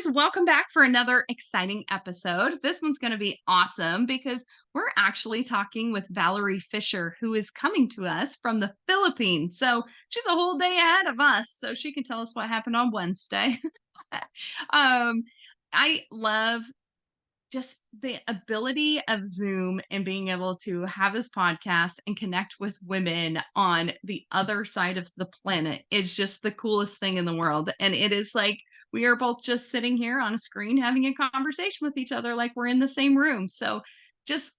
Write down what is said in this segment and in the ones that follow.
guys, welcome back for another exciting episode. This one's going to be awesome because we're actually talking with Valerie Fischer, who is coming to us from the Philippines. So she's a whole day ahead of us, so she can tell us what happened on Wednesday. um, I love just the ability of Zoom and being able to have this podcast and connect with women on the other side of the planet is just the coolest thing in the world. And it is like we are both just sitting here on a screen having a conversation with each other like we're in the same room. So just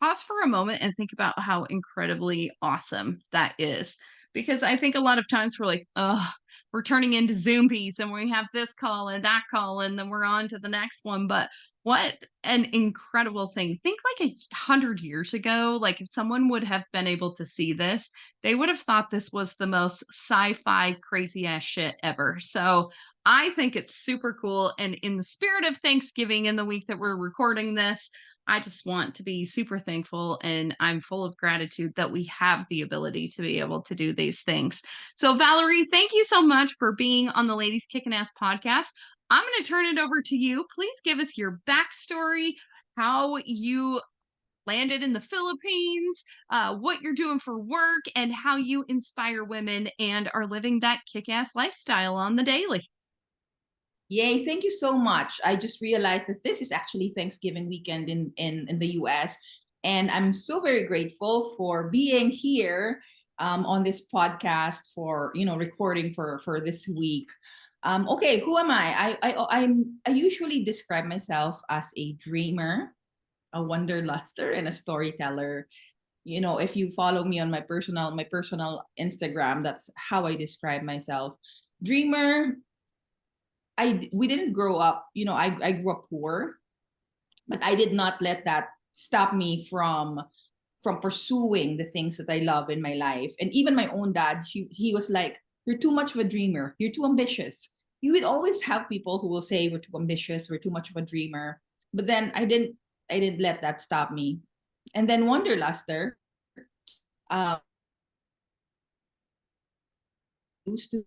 pause for a moment and think about how incredibly awesome that is. Because I think a lot of times we're like, oh, we're turning into Zombies and we have this call and that call, and then we're on to the next one. But what an incredible thing. Think like 100 years ago, like if someone would have been able to see this, they would have thought this was the most sci-fi crazy ass shit ever. So I think it's super cool. And in the spirit of Thanksgiving, in the week that we're recording this, I just want to be super thankful, and I'm full of gratitude that we have the ability to be able to do these things. So, Valerie, thank you so much for being on the Ladies Kickin' Ass podcast. I'm going to turn it over to you. Please give us your backstory, how you landed in the Philippines, what you're doing for work, and how you inspire women and are living that kick ass lifestyle on the daily. Yay, thank you so much. I just realized that this is actually Thanksgiving weekend in the US. And I'm so very grateful for being here on this podcast for, recording for this week. Okay, who am I usually describe myself as a dreamer, a wanderluster, and a storyteller. If you follow me on my personal Instagram, that's how I describe myself. Dreamer. We didn't grow up, I grew up poor, but I did not let that stop me from pursuing the things that I love in my life. And even my own dad, he was like, "You're too much of a dreamer. You're too ambitious." You would always have people who will say we're too ambitious, we're too much of a dreamer. But then I didn't let that stop me. And then Wanderluster, uh, used to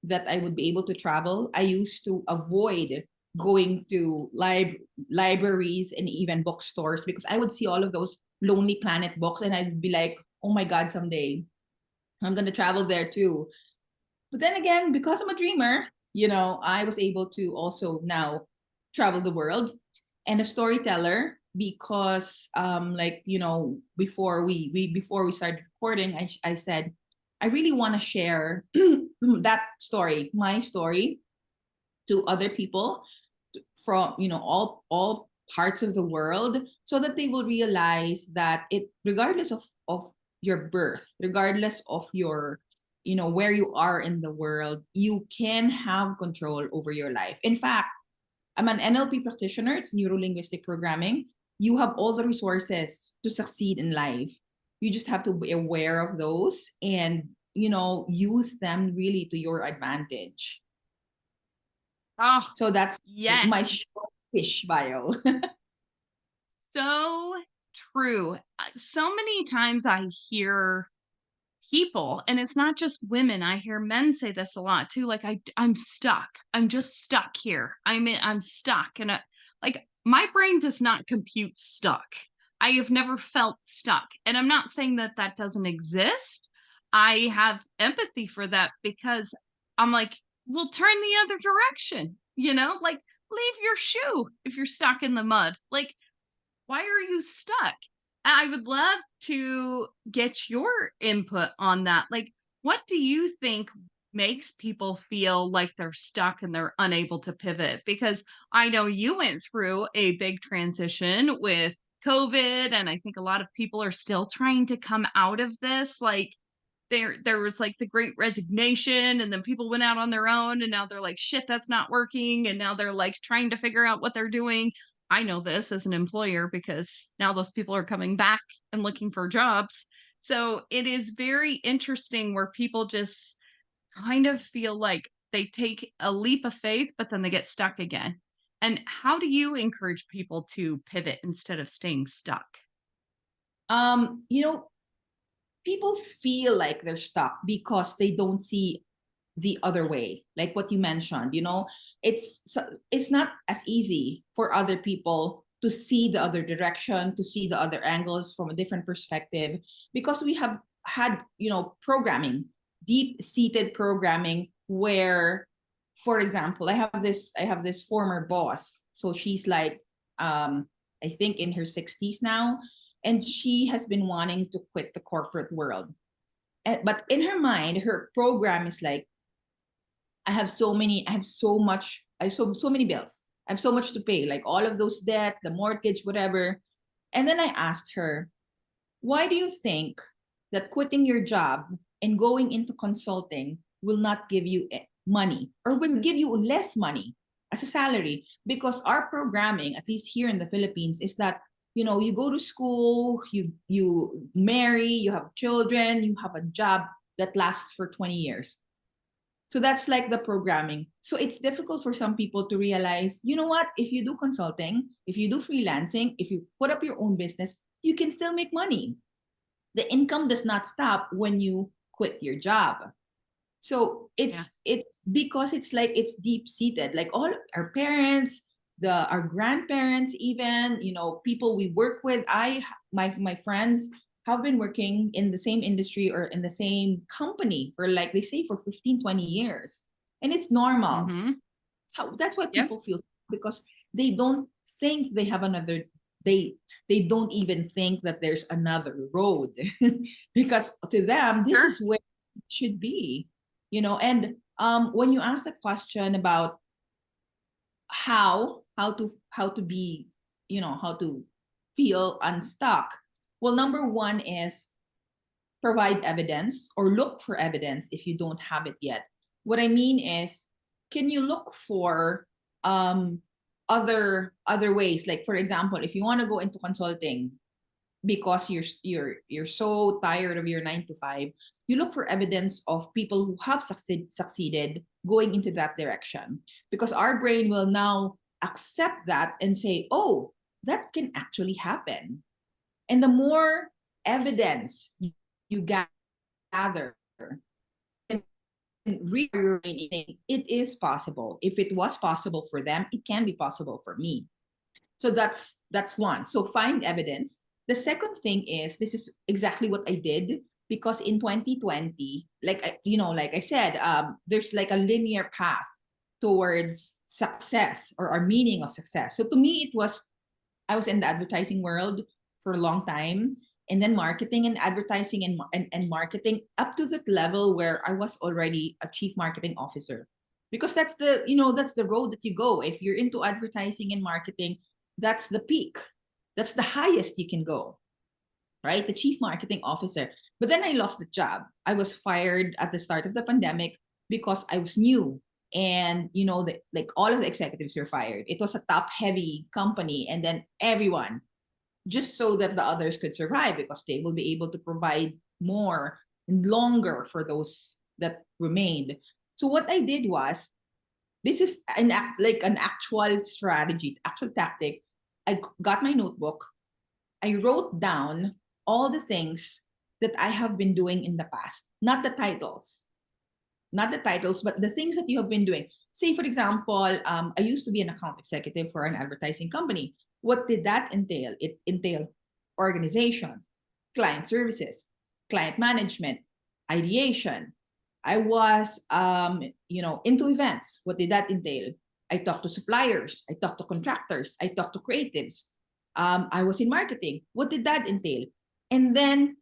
that I would be able to travel. I used to avoid going to libraries and even bookstores because I would see all of those Lonely Planet books and I'd be like, oh my God, someday I'm going to travel there too. But then again, because I'm a dreamer, I was able to also now travel the world, and a storyteller because before we started recording, I said I really want to share that story, my story, to other people from all parts of the world, so that they will realize that regardless of your birth, regardless of your where you are in the world, you can have control over your life. In fact, I'm an NLP practitioner. It's neuro-linguistic programming. You have all the resources to succeed in life. You just have to be aware of those and use them really to your advantage. Oh, So that's my yes. short fish bio. So true. So many times I hear people, and it's not just women, I hear men say this a lot too, like I'm stuck, I'm just stuck here, I'm stuck. And like my brain does not compute stuck. I have never felt stuck, and I'm not saying that that doesn't exist. I have empathy for that because I'm like, well, turn the other direction, like leave your shoe if you're stuck in the mud. Like, why are you stuck? I would love to get your input on that. Like, what do you think makes people feel like they're stuck and they're unable to pivot? Because I know you went through a big transition with COVID, and I think a lot of people are still trying to come out of this. Like, there was like the great resignation, and then people went out on their own, and now they're like, shit, that's not working, and now they're like trying to figure out what they're doing. I know this as an employer because now those people are coming back and looking for jobs. So it is very interesting where people just kind of feel like they take a leap of faith, but then they get stuck again. And how do you encourage people to pivot instead of staying stuck? um, you know, People feel like they're stuck because they don't see the other way, like what you mentioned. It's not as easy for other people to see the other direction, to see the other angles from a different perspective, because we have had, programming, deep seated programming, where, for example, I have this former boss. So she's like, I think in her 60s now, and she has been wanting to quit the corporate world. But in her mind, her program is like, I have so much, I have so many bills. I have so much to pay, like all of those debt, the mortgage, whatever. And then I asked her, why do you think that quitting your job and going into consulting will not give you money, or will give you less money as a salary? Because our programming, at least here in the Philippines, is that, you go to school, you marry, you have children, you have a job that lasts for 20 years. So that's like the programming. So it's difficult for some people to realize, you know what, if you do consulting, if you do freelancing, if you put up your own business, you can still make money. The income does not stop when you quit your job. So Yeah. it's because it's like, it's deep seated. Like all our parents, our grandparents, even, people we work with, my friends have been working in the same industry or in the same company for, like they say, for 15, 20 years. And it's normal. Mm-hmm. So that's why Yep. people feel, because they don't think they have another, they don't even think that there's another road, because to them this Sure. is where it should be. And when you ask the question about how to be, how to feel unstuck, well, number one is provide evidence, or look for evidence if you don't have it yet. What I mean is, can you look for other ways? Like, for example, if you want to go into consulting because you're so tired of your 9 to 5, you look for evidence of people who have succeeded going into that direction, because our brain will now accept that and say, oh, that can actually happen. And the more evidence you gather, and it is possible. If it was possible for them, it can be possible for me. So that's one. So find evidence. The second thing is, this is exactly what I did, because in 2020, like I said, there's like a linear path towards success, or our meaning of success. So to me, I was in the advertising world for a long time, and then marketing and advertising, and marketing, up to that level where I was already a chief marketing officer. Because that's the road that you go. If you're into advertising and marketing, that's the peak. That's the highest you can go, right? The chief marketing officer. But then I lost the job. I was fired at the start of the pandemic because I was new. And like all of the executives were fired. It was a top heavy company, and then everyone, just so that the others could survive, because they will be able to provide more and longer for those that remained. So what I did was, this is an actual strategy, actual tactic. I got my notebook. I wrote down all the things that I have been doing in the past, not the titles, but the things that you have been doing. Say, for example, I used to be an account executive for an advertising company. What did that entail? It entailed organization, client services, client management, ideation. I was, into events. What did that entail? I talked to suppliers. I talked to contractors. I talked to creatives. I was in marketing. What did that entail? And then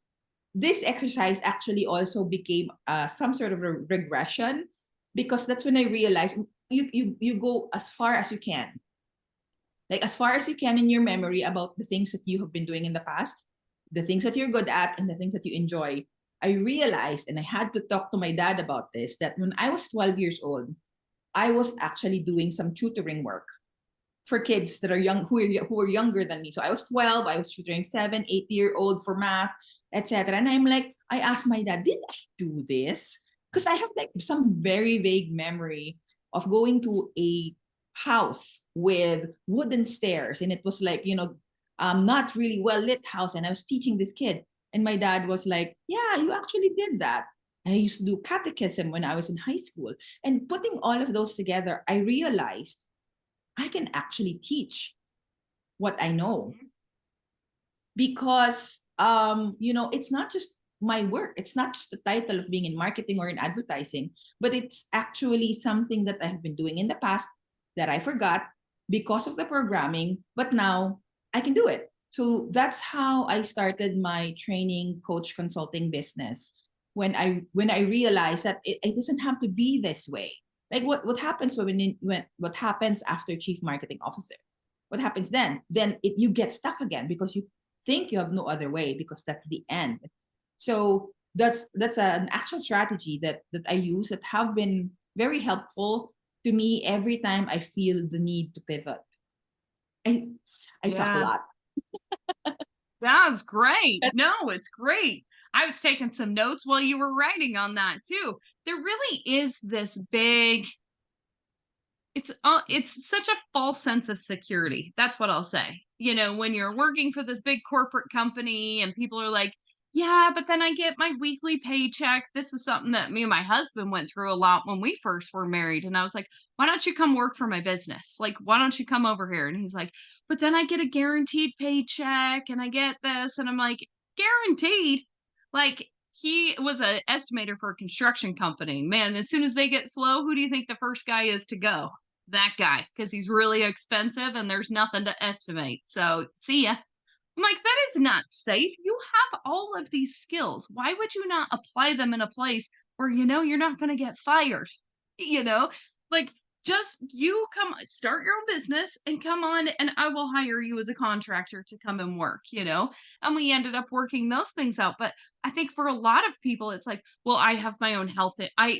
this exercise actually also became some sort of a regression, because that's when I realized you go as far as you can, like as far as you can in your memory, about the things that you have been doing in the past, the things that you're good at, and the things that you enjoy. I realized, and I had to talk to my dad about this, that when I was 12 years old, I was actually doing some tutoring work for kids that are young, who are younger than me. So I was 12, I was tutoring 7, 8-year-old for math, etc. And I asked my dad, did I do this? Because I have like some very vague memory of going to a house with wooden stairs, and it was like, not really well lit house, and I was teaching this kid. And my dad was like, yeah, you actually did that. I used to do catechism when I was in high school. And putting all of those together, I realized I can actually teach what I know, because it's not just my work, it's not just the title of being in marketing or in advertising, but it's actually something that I have been doing in the past that I forgot because of the programming, but now I can do it. So that's how I started my training coach consulting business, when I realized that it doesn't have to be this way. Like what happens when what happens after chief marketing officer? What happens then you get stuck again because you think you have no other way, because that's the end. So that's an actual strategy that I use, that have been very helpful to me every time I feel the need to pivot. I i talk a Yeah. lot. That was great. No, it's great. I was taking some notes while you were writing on that too. There really is this big it's such a false sense of security. That's what I'll say. You know, when you're working for this big corporate company and people are like, "Yeah, but then I get my weekly paycheck." This is something that me and my husband went through a lot when we first were married, and I was like, "Why don't you come work for my business? Like, why don't you come over here?" And he's like, "But then I get a guaranteed paycheck and I get this." And I'm like, "Guaranteed?" Like, he was an estimator for a construction company. Man, as soon as they get slow, who do you think the first guy is to go? That guy, because he's really expensive and there's nothing to estimate. So, see ya. I'm like, "That is not safe. You have all of these skills. Why would you not apply them in a place where you know you're not going to get fired?" You know, like, just you come start your own business and come on, and I will hire you as a contractor to come and work, you know? And we ended up working those things out. But I think for a lot of people, it's like, well, I have my own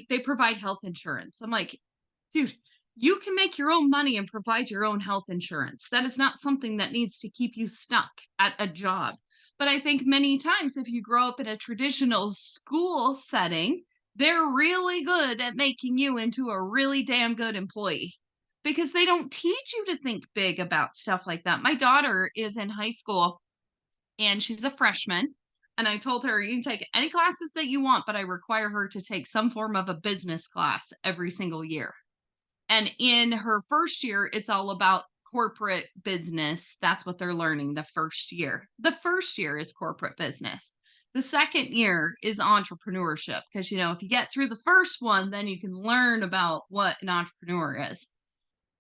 they provide health insurance. I'm like, dude, you can make your own money and provide your own health insurance. That is not something that needs to keep you stuck at a job. But I think many times, if you grow up in a traditional school setting, they're really good at making you into a really damn good employee because they don't teach you to think big about stuff like that. My daughter is in high school and she's a freshman. And I told her, you can take any classes that you want, but I require her to take some form of a business class every single year. And in her first year, it's all about corporate business. That's what they're learning the first year. The first year is corporate business. The second year is entrepreneurship because, you know, if you get through the first one, then you can learn about what an entrepreneur is.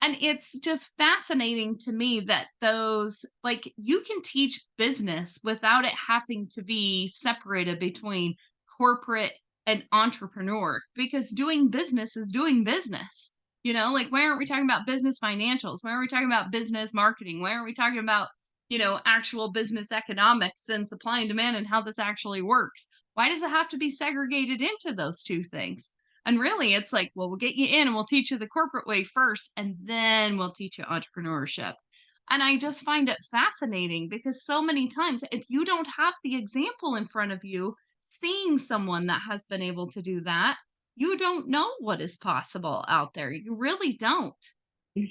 And it's just fascinating to me that those, like, you can teach business without it having to be separated between corporate and entrepreneur, because doing business is doing business. You know, like, why aren't we talking about business financials? Why aren't we talking about business marketing? Why aren't we talking about, you know, actual business economics and supply and demand and how this actually works? Why does it have to be segregated into those two things? And really, it's like, well, we'll get you in and we'll teach you the corporate way first, and then we'll teach you entrepreneurship. And I just find it fascinating because so many times, if you don't have the example in front of you, seeing someone that has been able to do that, you don't know what is possible out there. You really don't.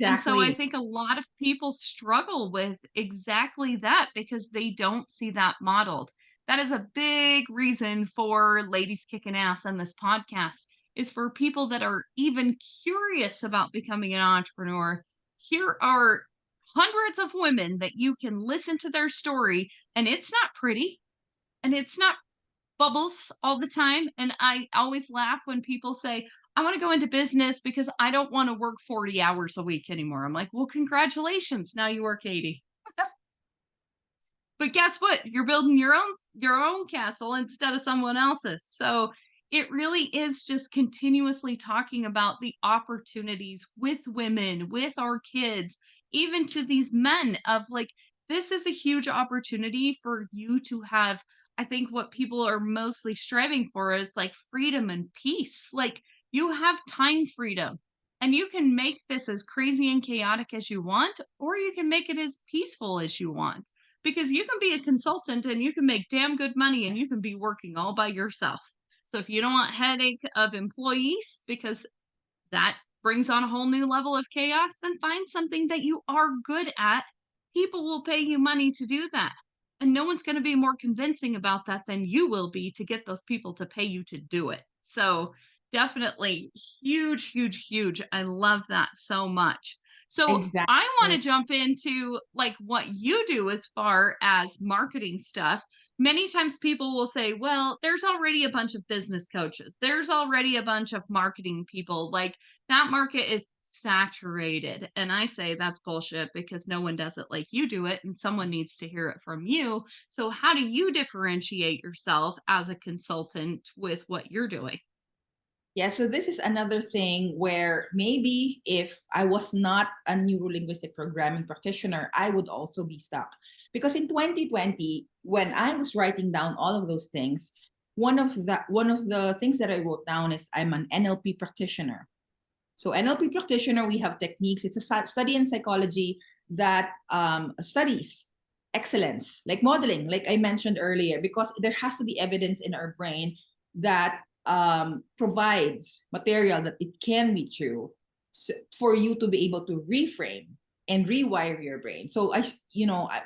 And so I Exactly. think a lot of people struggle with exactly that because they don't see that modeled. That is a big reason for Ladies Kicking Ass on this podcast, is for people that are even curious about becoming an entrepreneur. Here are hundreds of women that you can listen to their story, and it's not pretty and it's not bubbles all the time. And I always laugh when people say, "I want to go into business because I don't want to work 40 hours a week anymore." I'm like, "Well, congratulations. Now you work 80." But guess what? You're building your own castle instead of someone else's. So it really is just continuously talking about the opportunities with women, with our kids, even to these men of like, this is a huge opportunity for you to have. I think what people are mostly striving for is like freedom and peace. Like, you have time freedom and you can make this as crazy and chaotic as you want, or you can make it as peaceful as you want, because you can be a consultant and you can make damn good money and you can be working all by yourself. So if you don't want headache of employees, because that brings on a whole new level of chaos, then find something that you are good at. People will pay you money to do that. And no one's going to be more convincing about that than you will be to get those people to pay you to do it. So definitely huge, huge, huge. I love that so much. So I want to Exactly. jump into like what you do as far as marketing stuff. Many times people will say, well, there's already a bunch of business coaches. There's already a bunch of marketing people. Like that market is saturated. And I say that's bullshit because no one does it like you do it and someone needs to hear it from you. So how do you differentiate yourself as a consultant with what you're doing? Yeah, so this is another thing where maybe if I was not a neurolinguistic programming practitioner, I would also be stuck. Because in 2020, when I was writing down all of those things, one of the things that I wrote down is I'm an NLP practitioner. So NLP practitioner, we have techniques. It's a study in psychology that studies excellence, like modeling, like I mentioned earlier, because there has to be evidence in our brain that provides material that it can be true, for you to be able to reframe and rewire your brain. So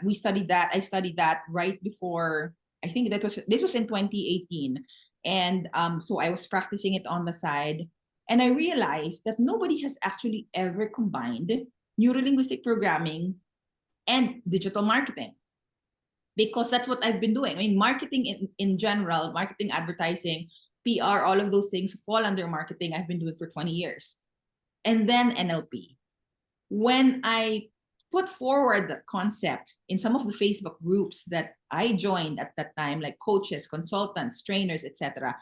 we studied that. I studied that right before. I think this was in 2018, and so I was practicing it on the side, and I realized that nobody has actually ever combined neurolinguistic programming and digital marketing, because that's what I've been doing. I mean, marketing in general, marketing, advertising, PR, all of those things fall under marketing. I've been doing for 20 years. And then NLP. When I put forward the concept in some of the Facebook groups that I joined at that time, like coaches, consultants, trainers, etc.,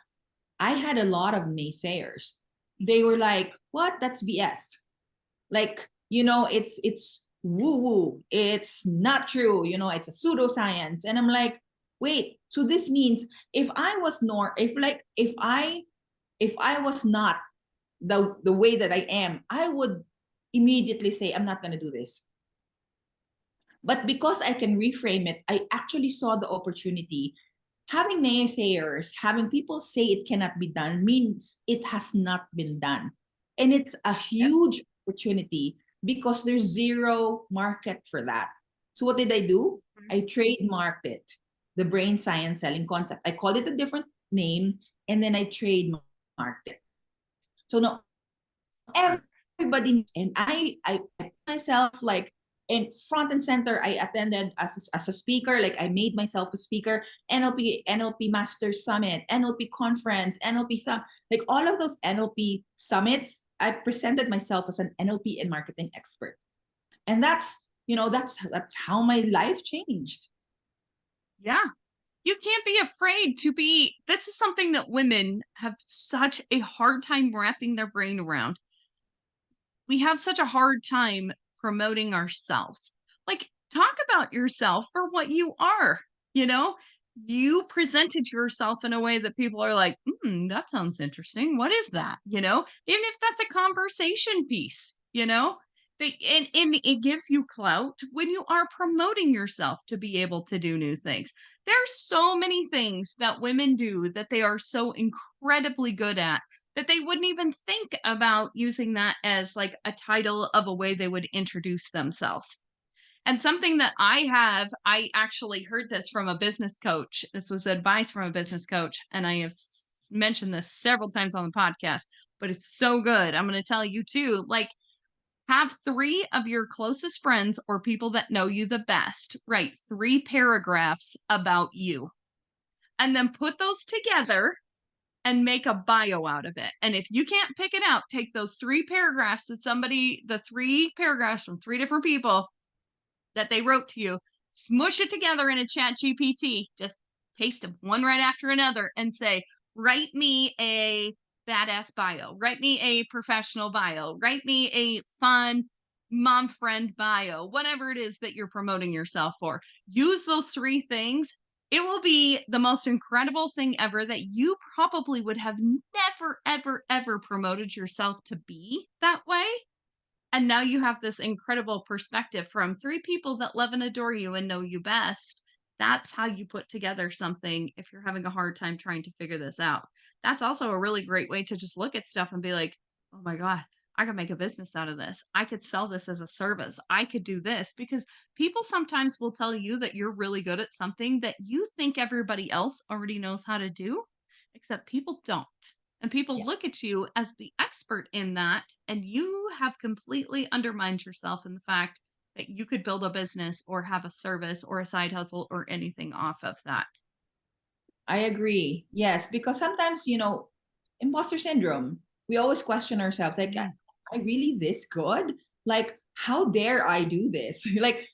I had a lot of naysayers. They were like, "What? That's BS. Like, it's woo woo. It's not true. It's a pseudoscience." And I'm like, "Wait, so this means if I was nor if like if I was not the way that I am, I would immediately say I'm not going to do this." But because I can reframe it, I actually saw the opportunity. Having naysayers, having people say it cannot be done means it has not been done. And it's a Yep. huge opportunity because there's zero market for that. So what did I do? Mhm. I trademarked it, the brain science selling concept. I called it a different name, and then I trademarked it. So now Smart. everybody, and I myself, like, in front and center. I attended as a speaker, like I made myself a speaker. NLP Masters Summit, NLP conference, NLP like all of those NLP summits, I presented myself as an NLP and marketing expert. And that's how my life changed. Yeah. You can't be afraid to be this is something that women have such a hard time wrapping their brain around. We have such a hard time promoting ourselves. Like, talk about yourself for what you are, you know? You presented yourself in a way that people are like, that sounds interesting. What is that? Even if that's a conversation piece, and it gives you clout when you are promoting yourself to be able to do new things. There's so many things that women do that they are so incredibly good at that they wouldn't even think about using that as like a title of a way they would introduce themselves. And something that I actually heard this from a business coach. This was advice from a business coach. And I have mentioned this several times on the podcast, but it's so good. I'm going to tell you too. Like, have three of your closest friends or people that know you the best write 3 paragraphs about you and then put those together and make a bio out of it. And if you can't pick it out, take those 3 paragraphs the 3 paragraphs from 3 different people that they wrote to you, smush it together in a chat GPT, just paste them one right after another and say, write me a badass bio, write me a professional bio, write me a fun mom friend bio, whatever it is that you're promoting yourself for. Use those 3 things. It will be the most incredible thing ever that you probably would have never, ever, ever promoted yourself to be that way. And now you have this incredible perspective from 3 people that love and adore you and know you best. That's how you put together something if you're having a hard time trying to figure this out. That's also a really great way to just look at stuff and be like, oh my God, I could make a business out of this. I could sell this as a service. I could do this because people sometimes will tell you that you're really good at something that you think everybody else already knows how to do, except people don't. And people Yeah. look at you as the expert in that, and you have completely undermined yourself in the fact that you could build a business or have a service or a side hustle or anything off of that. I agree. Yes, because sometimes, imposter syndrome, we always question ourselves, like, Mhm. I really this good? Like, how dare I do this? Like,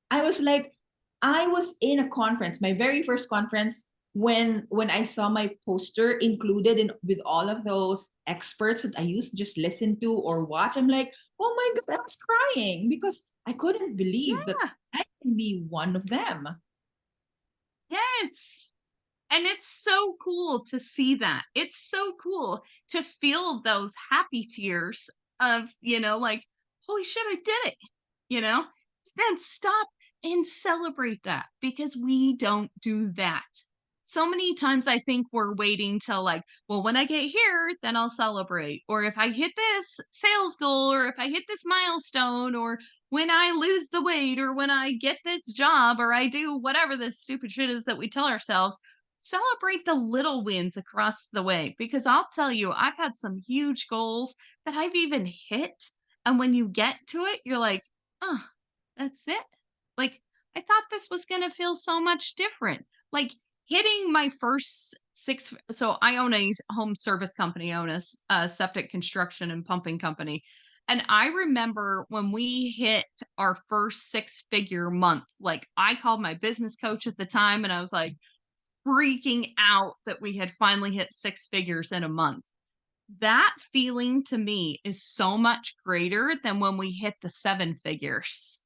I was like, I was in a conference, my very first conference, when I saw my poster included in with all of those experts that I used to just listen to or watch. I'm like, oh my God, I was crying because I couldn't believe that Yeah. I can be one of them. Yes. And it's so cool to see that. It's so cool to feel those happy tears of, like, holy shit, I did it, you know? Then stop and celebrate that because we don't do that. So many times I think we're waiting till like, well, when I get here, then I'll celebrate. Or if I hit this sales goal, or if I hit this milestone, or when I lose the weight, or when I get this job, or I do whatever this stupid shit is that we tell ourselves. Celebrate the little wins across the way because I'll tell you, I've had some huge goals that I've even hit. And when you get to it, you're like, oh, that's it. Like, I thought this was going to feel so much different. Like, hitting my first six. So, I own a home service company, I own a septic construction and pumping company. And I remember when we hit our first six-figure month, like, I called my business coach at the time and I was like, freaking out that we had finally hit six figures in a month. That feeling to me is so much greater than when we hit the seven figures.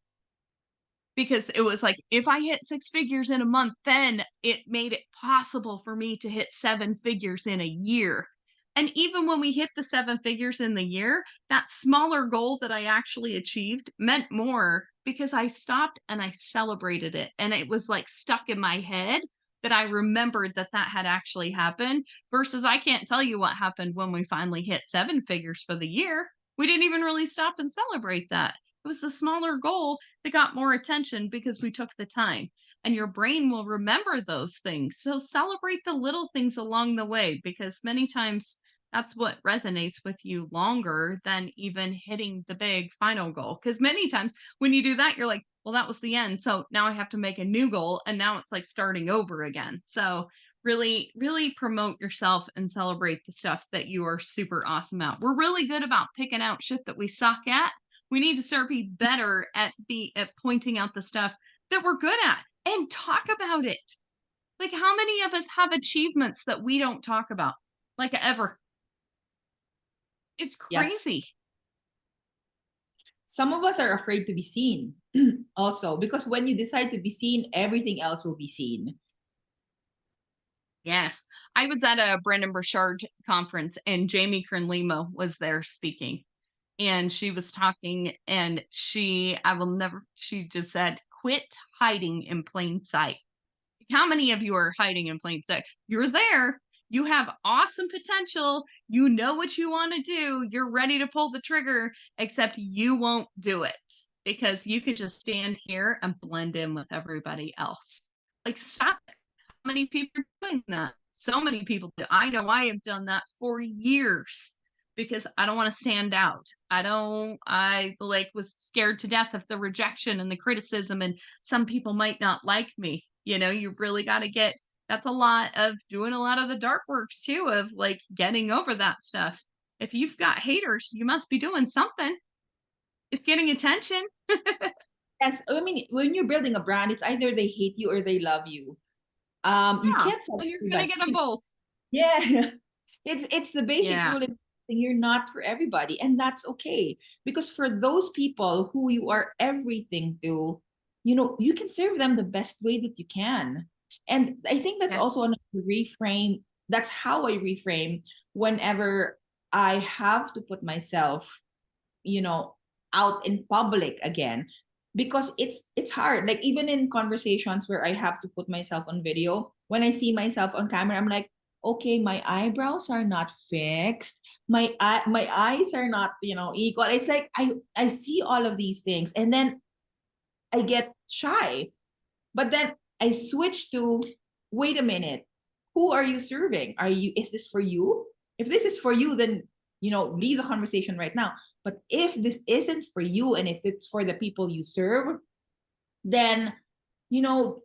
Because it was like, if I hit six figures in a month, then it made it possible for me to hit seven figures in a year. And even when we hit the seven figures in the year, that smaller goal that I actually achieved meant more because I stopped and I celebrated it. And it was like stuck in my head that I remembered that that had actually happened versus I can't tell you what happened when we finally hit seven figures for the year. We didn't even really stop and celebrate that. It was the smaller goal that got more attention because we took the time. And your brain will remember those things. So celebrate the little things along the way because many times that's what resonates with you longer than even hitting the big final goal. Because many times when you do that, you're like, well, that was the end. So now I have to make a new goal. And now it's like starting over again. So really, really promote yourself and celebrate the stuff that you are super awesome at. We're really good about picking out shit that we suck at. We need to start be better at pointing out the stuff that we're good at and talk about it. Like how many of us have achievements that we don't talk about? Like ever. It's Yes. crazy. Some of us are afraid to be seen also because when you decide to be seen, everything else will be seen. Yes. I was at a Brandon Burchard conference and Jamie Kern Lima was there speaking. And she was talking and I will never, she just said, quit hiding in plain sight. How many of you are hiding in plain sight? You're there. You have awesome potential. You know what you want to do. You're ready to pull the trigger, except you won't do it because you could just stand here and blend in with everybody else. Like, stop it. How many people are doing that? So many people do. I know I have done that for years because I don't want to stand out. I like was scared to death of the rejection and the criticism, and some people might not like me. You really got to that's a lot of doing a lot of the dark works too, of like getting over that stuff. If you've got haters, you must be doing something. It's getting attention. Yes, I mean, when you're building a brand, it's either they hate you or they love you. You Yeah. can't sell And you're going to everybody. get them both. Yeah, it's the basic Yeah. rule in marketing. You're not for everybody, and that's okay. Because for those people who you are everything to, you can serve them the best way that you can. And I think that's also Yes. another reframe. That's how I reframe whenever I have to put myself, you know, out in public again. Because it's hard. Like even in conversations where I have to put myself on video, when I see myself on camera, I'm like, okay, my eyebrows are not fixed, my eyes are not equal. It's like I see all of these things and then I get shy, but then I switch to, wait a minute, who are you serving? Is this for you? If this is for you, then, leave the conversation right now. But if this isn't for you, and if it's for the people you serve, then,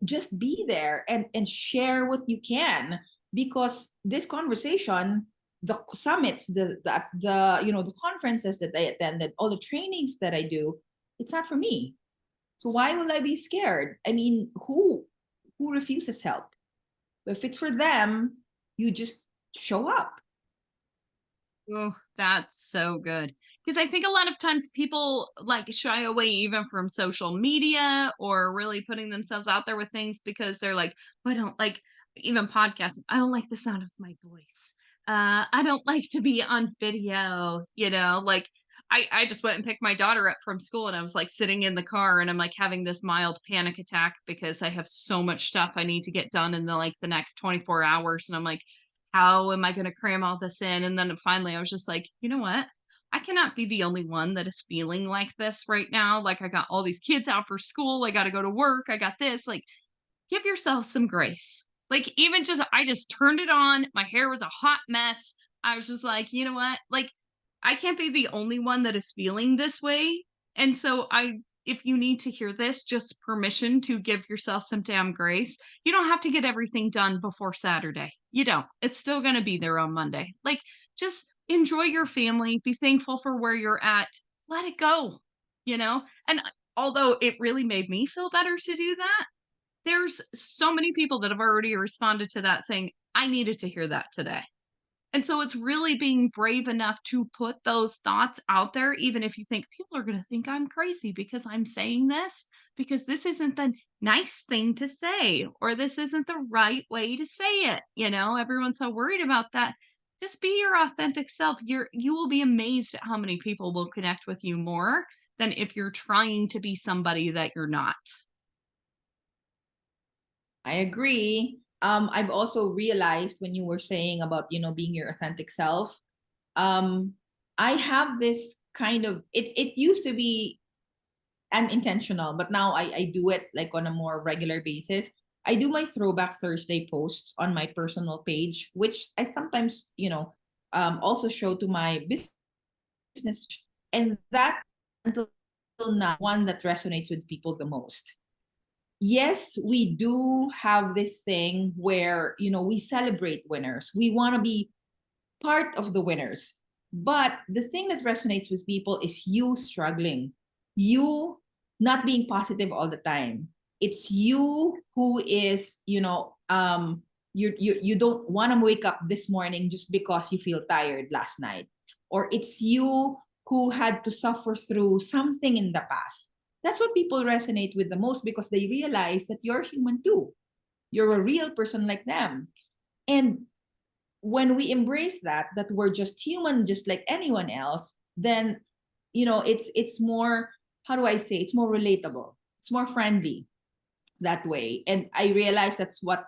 just be there and share what you can. Because this conversation, the summits, the conferences that I attended, all the trainings that I do, it's not for me. So why will I be scared? I mean, who refuses help? If it's for them, you just show up. Oh, that's so good. Because I think a lot of times people like shy away even from social media or really putting themselves out there with things because they're like, "Oh, I don't like even podcasting. I don't like the sound of my voice. I don't like to be on video, like I just went and picked my daughter up from school and I was like sitting in the car and I'm like having this mild panic attack because I have so much stuff I need to get done in the next 24 hours. And I'm like, how am I going to cram all this in? And then finally, I was just like, you know what? I cannot be the only one that is feeling like this right now. Like, I got all these kids out for school. I got to go to work. I got this. Like, give yourself some grace. Like, even just, I just turned it on. My hair was a hot mess. I was just like, you know what? Like, I can't be the only one that is feeling this way. And so if you need to hear this, just permission to give yourself some damn grace. You don't have to get everything done before Saturday. You don't. It's still going to be there on Monday. Like, just enjoy your family, be thankful for where you're at, let it go, And although it really made me feel better to do that, there's so many people that have already responded to that saying, I needed to hear that today. And so it's really being brave enough to put those thoughts out there, even if you think people are going to think I'm crazy because I'm saying this, because this isn't the nice thing to say, or this isn't the right way to say it. Everyone's so worried about that. Just be your authentic self. You will be amazed at how many people will connect with you more than if you're trying to be somebody that you're not. I agree. I've also realized when you were saying about, being your authentic self, um, I have this kind of, it used to be unintentional, but now I do it like on a more regular basis. I do my Throwback Thursday posts on my personal page, which I sometimes, also show to my business. And that until now, one that resonates with people the most. Yes, we do have this thing where, we celebrate winners. We want to be part of the winners. But the thing that resonates with people is you struggling, you not being positive all the time. It's you who is, you don't want to wake up this morning just because you feel tired last night. Or it's you who had to suffer through something in the past. That's what people resonate with the most because they realize that you're human too. You're a real person like them. And when we embrace that we're just human just like anyone else, then it's more, how do I say, it's more relatable, it's more friendly that way. And I realize that's what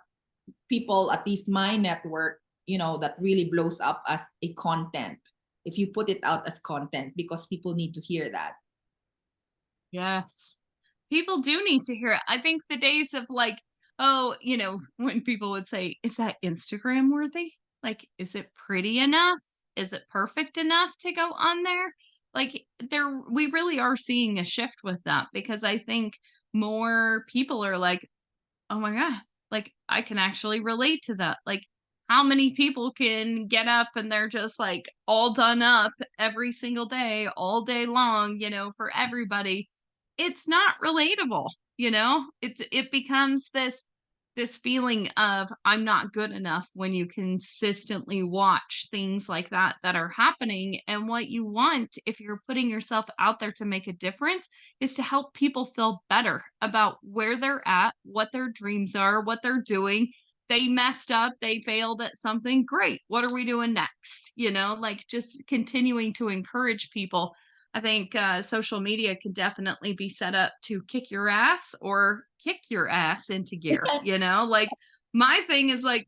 people, at least my network, that really blows up as a content, if you put it out as content, because people need to hear that. Yes. People do need to hear it. I think the days of like, oh, when people would say, is that Instagram worthy? Like, is it pretty enough? Is it perfect enough to go on there? Like, we really are seeing a shift with that because I think more people are like, oh my God, like I can actually relate to that. Like, how many people can get up and they're just like all done up every single day, all day long, for everybody? It's not relatable, it becomes this feeling of I'm not good enough when you consistently watch things like that are happening. And what you want, if you're putting yourself out there to make a difference, is to help people feel better about where they're at, what their dreams are, what they're doing. They messed up, they failed at something. Great. What are we doing next? Like just continuing to encourage people. I think social media can definitely be set up to kick your ass or kick your ass into gear, Like my thing is like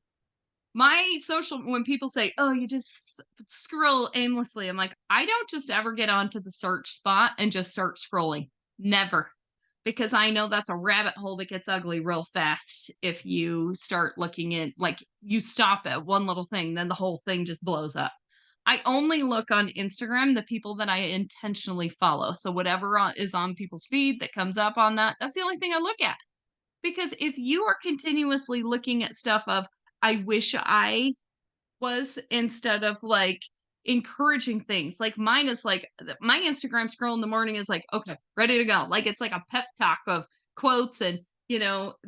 my social when people say, "Oh, you just scroll aimlessly." I'm like, "I don't just ever get onto the search spot and just start scrolling. Never." Because I know that's a rabbit hole that gets ugly real fast if you start looking at like you stop at one little thing, then the whole thing just blows up. I only look on Instagram the people that I intentionally follow. So whatever is on people's feed that comes up on that, that's the only thing I look at. Because if you are continuously looking at stuff of, I wish I was, instead of like encouraging things, like mine is like my Instagram scroll in the morning is like, okay, ready to go. Like it's like a pep talk of quotes and,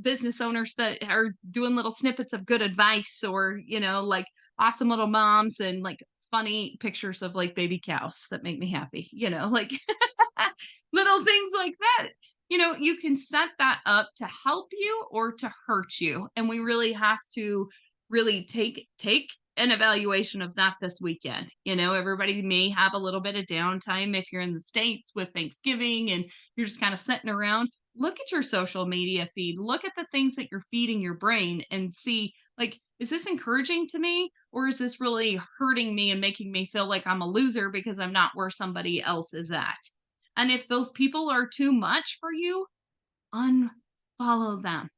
business owners that are doing little snippets of good advice, or, like awesome little moms and like funny pictures of like baby cows that make me happy, like little things like that. You can set that up to help you or to hurt you. And we really have to really take an evaluation of that this weekend. Everybody may have a little bit of downtime if you're in the States with Thanksgiving and you're just kind of sitting around. Look at your social media feed. Look at the things that you're feeding your brain and see, like, is this encouraging to me, or is this really hurting me and making me feel like I'm a loser because I'm not where somebody else is at? And if those people are too much for you, unfollow them.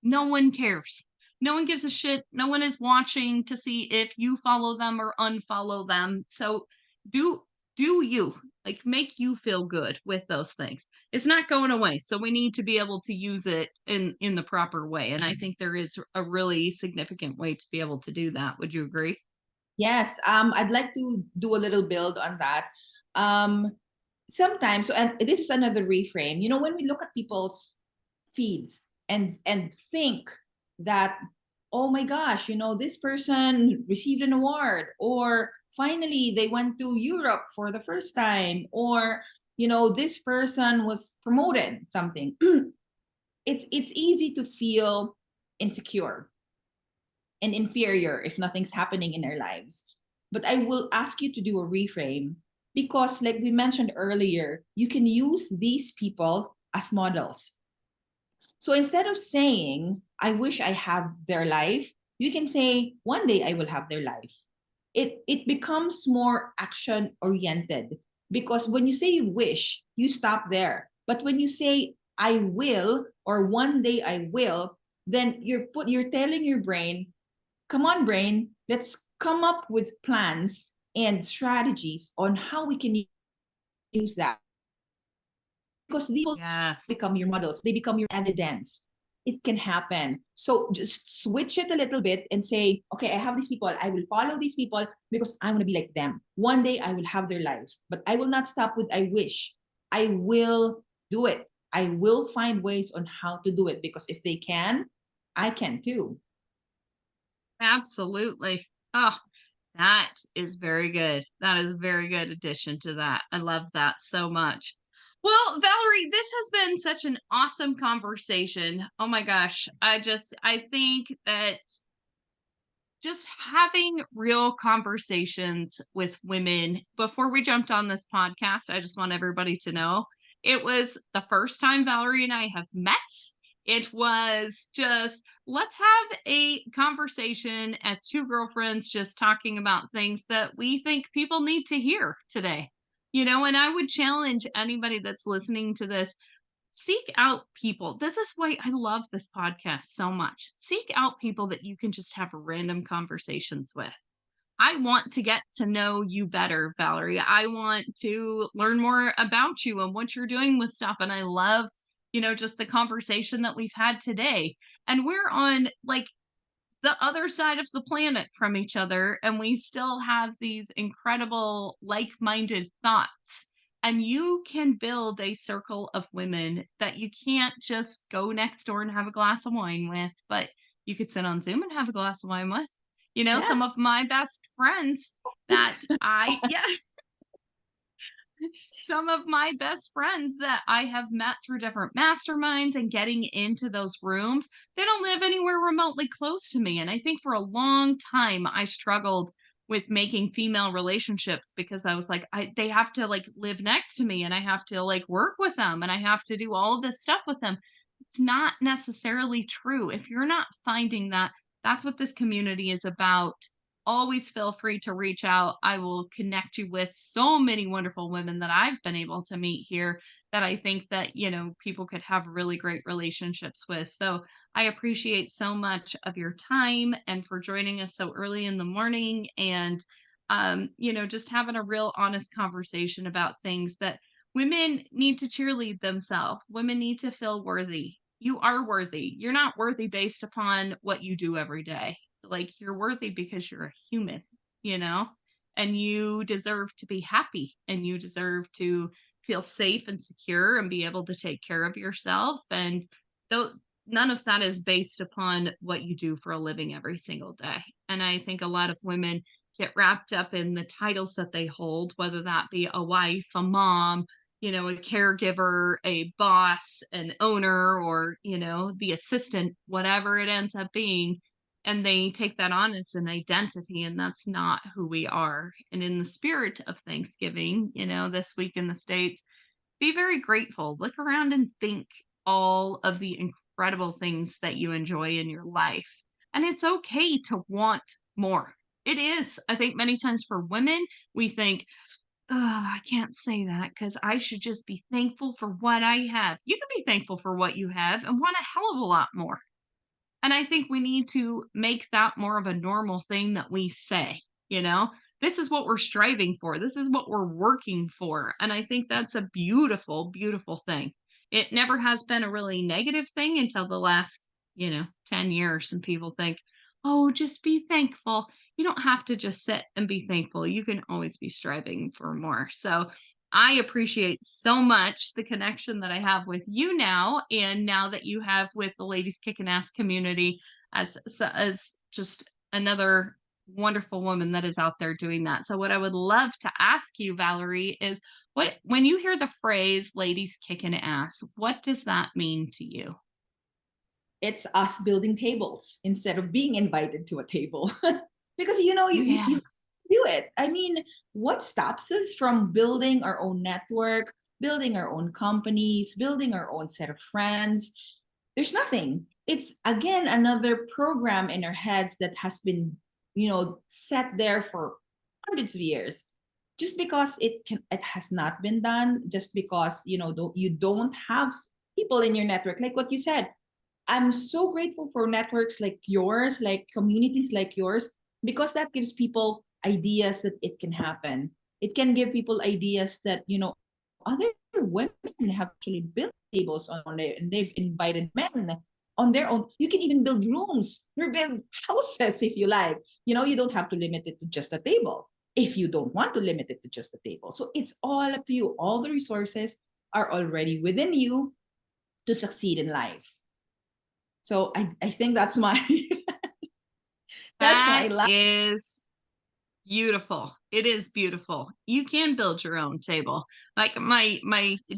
No one cares. No one gives a shit. No one is watching to see if you follow them or unfollow them. So do do you, like, make you feel good with those things. It's not going away. So we need to be able to use it in the proper way. And I think there is a really significant way to be able to do that. Would you agree? Yes, I'd like to do a little build on that. Um, Sometimes, so, and this is another reframe. When we look at people's feeds and think that, oh my gosh, this person received an award, or finally they went to Europe for the first time, or this person was promoted something. It's easy to feel insecure and inferior if nothing's happening in our lives. But I will ask you to do a reframe, because, like we mentioned earlier, you can use these people as models. So instead of saying, I wish I have their life, you can say, one day I will have their life. It becomes more action oriented, because when you say you wish, you stop there. But when you say I will, or one day I will, then you're telling your brain, come on, brain, let's come up with plans and strategies on how we can use that. Because these will become Yes. your models, they become your evidence. It can happen. So just switch it a little bit and say, okay, I have these people. I will follow these people because I want to be like them. One day I will have their life, but I will not stop with I wish. I will do it. I will find ways on how to do it, because if they can, I can too. Absolutely. Oh, that is very good. That is a very good addition to that. I love that so much. Well, Valerie, this has been such an awesome conversation. Oh my gosh. I think that just having real conversations with women before we jumped on this podcast, I just want everybody to know it was the first time Valerie and I have met. It was just, let's have a conversation as two girlfriends, just talking about things that we think people need to hear today. And I would challenge anybody that's listening to this, seek out people. This is why I love this podcast so much. Seek out people that you can just have random conversations with. I want to get to know you better, Valerie. I want to learn more about you and what you're doing with stuff. And I love, just the conversation that we've had today. And we're on like the other side of the planet from each other, and we still have these incredible like-minded thoughts. And you can build a circle of women that you can't just go next door and have a glass of wine with, but you could sit on Zoom and have a glass of wine with. Some Yes. of my best friends that I yeah, some of my best friends that I have met through different masterminds and getting into those rooms, they don't live anywhere remotely close to me. And I think for a long time I struggled with making female relationships because I was like, they have to like live next to me and I have to like work with them and I have to do all of this stuff with them. It's not necessarily true. If you're not finding that, that's what this community is about. Always feel free to reach out. I will connect you with so many wonderful women that I've been able to meet here that I think that, people could have really great relationships with. So I appreciate so much of your time and for joining us so early in the morning. And Just having a real honest conversation about things that women need to cheerlead themselves. Women need to feel worthy. You are worthy. You're not worthy based upon what you do every day. Like you're worthy because you're a human, you know, and you deserve to be happy and you deserve to feel safe and secure and be able to take care of yourself. And though none of that is based upon what you do for a living every single day. And I think a lot of women get wrapped up in the titles that they hold, whether that be a wife, a mom, a caregiver, a boss, an owner, or, the assistant, whatever it ends up being. And they take that on as an identity, and that's not who we are. And in the spirit of Thanksgiving, this week in the States, be very grateful. Look around and think all of the incredible things that you enjoy in your life. And it's okay to want more. It is. I think many times for women, we think, oh, I can't say that because I should just be thankful for what I have. You can be thankful for what you have and want a hell of a lot more. And I think we need to make that more of a normal thing that we say, you know? This is what we're striving for. This is what we're working for. And I think that's a beautiful, beautiful thing. It never has been a really negative thing until the last, 10 years. And people think, oh, just be thankful. You don't have to just sit and be thankful. You can always be striving for more. So I appreciate so much the connection that I have with you now, and now that you have with the Ladies Kicking Ass community as just another wonderful woman that is out there doing that. So what I would love to ask you, Valerie, is what when you hear the phrase ladies kicking ass, what does that mean to you? It's us building tables instead of being invited to a table. Because you know Oh you yeah. do it. I mean, what stops us from building our own network, building our own companies, building our own set of friends? There's nothing. It's again another program in our heads that has been, set there for hundreds of years. Just because it has not been done, just because you don't have people in your network, like what you said. I'm so grateful for networks like yours, like communities like yours, because that gives people ideas that it can happen. It can give people ideas that, other women have actually built tables on it and they've invited men on their own. You can even build rooms or build houses if you like. You don't have to limit it to just a table if you don't want to limit it to just a table. So it's all up to you. All the resources are already within you to succeed in life. So I think that's my that's That my life. is beautiful. It is beautiful. You can build your own table. Like my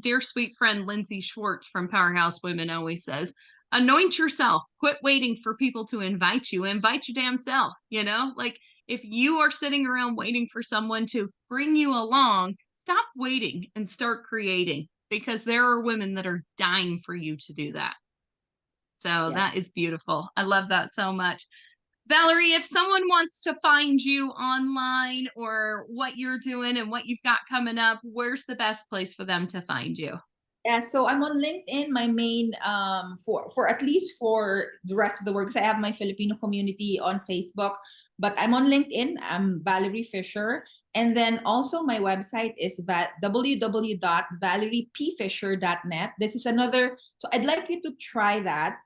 dear sweet friend Lindsay Schwartz from Powerhouse Women always says, anoint yourself. Quit waiting for people to invite you. Invite your damn self, Like if you are sitting around waiting for someone to bring you along, stop waiting and start creating because there are women that are dying for you to do that. So Yes. that is beautiful. I love that so much. Valerie, if someone wants to find you online or what you're doing and what you've got coming up, where's the best place for them to find you? Yeah, so I'm on LinkedIn, my main for at least for the rest of the work, because I have my Filipino community on Facebook, but I'm on LinkedIn. I'm Valerie Fischer. And then also my website is www.valeriepfischer.net. This is another, so I'd like you to try that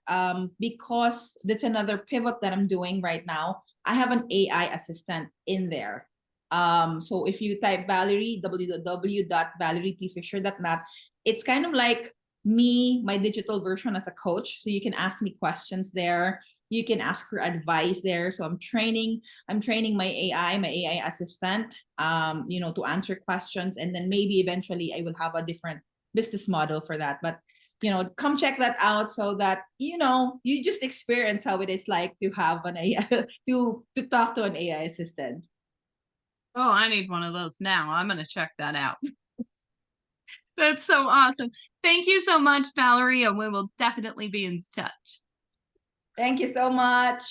because that's another pivot that I'm doing right now. I have an AI assistant in there. So if you type Valerie, www.valeriepfischer.net, it's kind of like me, my digital version as a coach. So you can ask me questions there. You can ask for advice there. So I'm training my AI assistant, to answer questions. And then maybe eventually I will have a different business model for that. But come check that out so that you just experience how it is like to have an AI to talk to an AI assistant. Oh, I need one of those now. I'm going to check that out. That's so awesome. Thank you so much, Valerie, and we will definitely be in touch. Thank you so much.